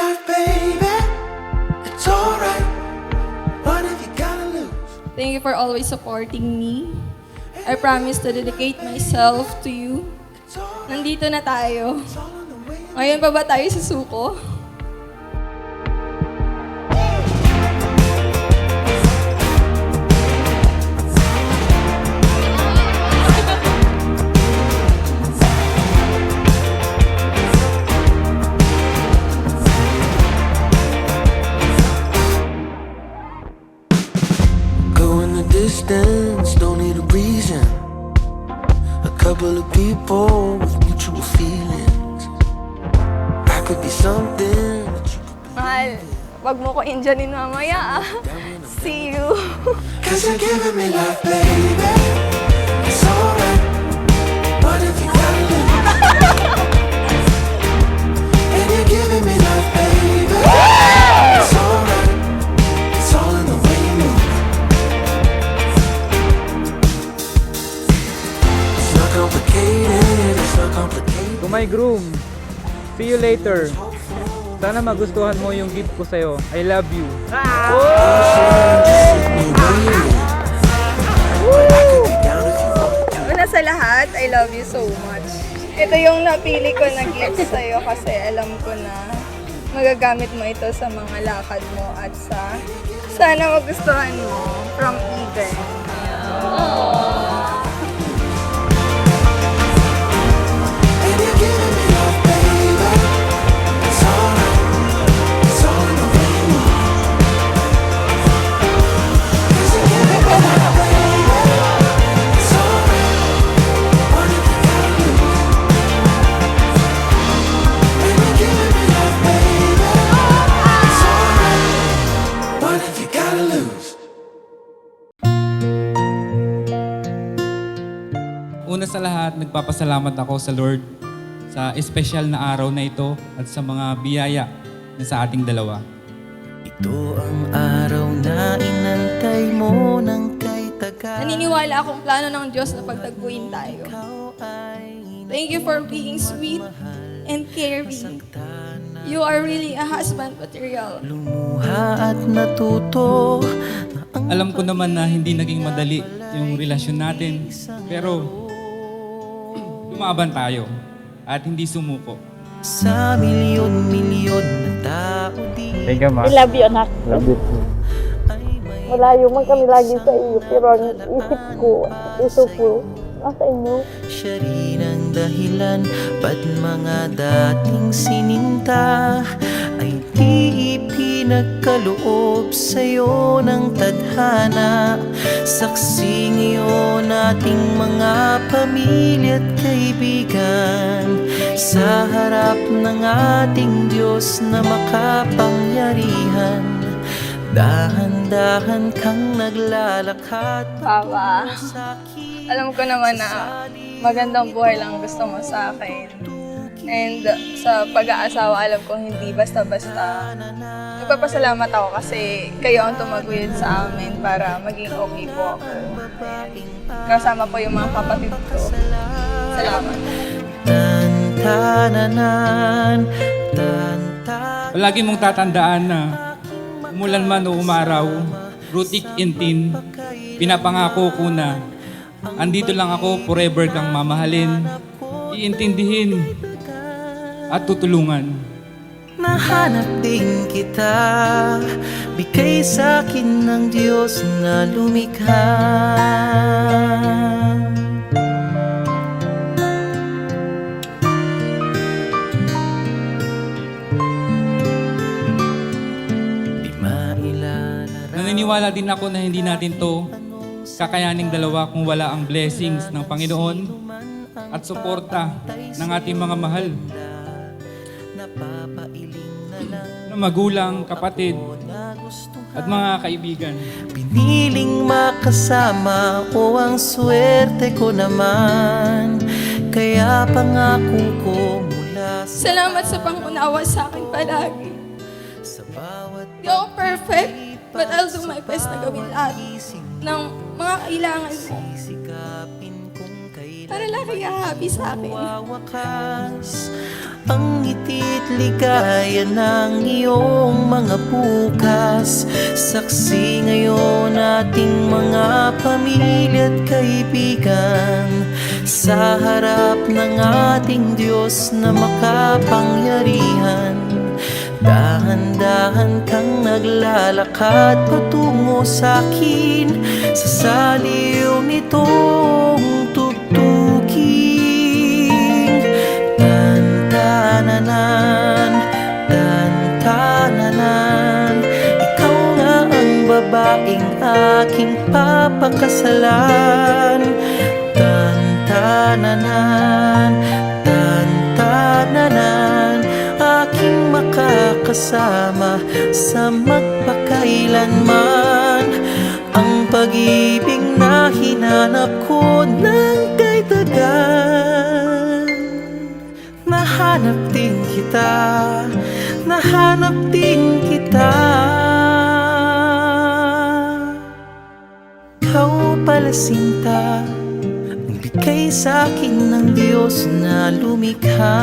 life, baby. It's alright. What have you gotta lose? Thank you for always supporting me. I promise to dedicate myself to you. Nandito na tayo. Ngayon pa ba tayo sa suko? Going the distance, don't need a reason. A couple of people with mutual feelings. I could be something that you could Mahal, wag mo ko Indianin mamaya ah. See you. Cause you're giving me life, baby. It's alright. What have you gotta lose? And you're giving me life, baby. It's alright. It's all in the way you move. It's not complicated. It's not complicated. To my groom, see you later. Sana magustuhan mo yung gift ko sa'yo. I love you. Una sa lahat, I love you so much. Ito yung napili ko na gift sa'yo kasi alam ko na magagamit mo ito sa mga lakad mo at sana magustuhan mo from Eden. And you're giving me life, baby. It's alright. It's all in the way you move. 'Cause you're giving me life, baby. It's alright. What have you gotta lose? And you're giving me life, baby. It's alright. What have you gotta lose? Una sa lahat, nagpapasalamat ako sa Lord sa espesyal na araw na ito at sa mga biyaya na sa ating dalawa. Ito ang araw na inantay mo ng kay tagal. Naniniwala akong plano ng Diyos na pagtagpuin tayo. Thank you for being sweet and caring. You are really a husband material. Lumuha at natuto na ang Alam ko naman na hindi naging madali yung relasyon natin, pero lumaban tayo at hindi sumuko. sa milyon-milyon na tao di Thank you, ma. I love you, anak. Love you too. ay may Malayo man kami lagi sa iyo, pero ang isip ko, puso ko, nasa inyo. siya rin ang dahilan ba't mga dating sininta ay di ipinagkaloob sa'yo ng tadhana. Saksi ngayon ating mga pamilya at kaibigan sa harap ng ating Diyos na makapangyarihan. Dahan-dahan kang naglalakad Papa, sa akin. alam ko naman na magandang buhay lang gusto mo sa akin. And sa pag-aasawa, alam ko hindi basta-basta. Nagpapasalamat ako kasi kayo ang tumaguyod sa amin para maging okay po ako. And kasama po yung mga kapatid ko. Salamat. Tantananan, tanta. Palagi mong tatandaan na umulan man o umaraw, rutik intin, pinapangako ko na andito lang ako, forever kang mamahalin, iintindihin at tutulungan. Nahanap din kita, bigay sa akin ng Diyos na lumikha. Di mailalarawan. Naniniwala din ako na hindi natin to kakayaning dalawa kung wala ang blessings ng Panginoon at suporta ng ating mga mahal Napapailing na lang na magulang, kapatid at mga kaibigan. piniling makasama o ang swerte ko naman. Kaya pangako ko mula Salamat sa pangunawa sa akin palagi. sa bawat Di ako perfect, but I'll do my best na gawin lahat ng mga kailangan mo. sisikapin kung kailan Para laki ka happy sa akin. Wawakas ang ngiti't ligaya ng iyong mga bukas. Saksi ngayon ating mga pamilya at kaibigan, sa harap ng ating Diyos na makapangyarihan. Dahan-dahan kang naglalakad patungo sa akin, sa saliw nitong tugtugin. Tan-tananan, tan-tananan, ikaw nga ang babaeng aking papakasalan. Tan-tananan, tan-tananan, aking makakasama sa magpakailanman. Ang pag-ibig na hinanap ko ng kay tagan. Nahanap din kita, nahanap din kita. Ikaw pala sinta, ang bigay sa akin ng Diyos na lumikha.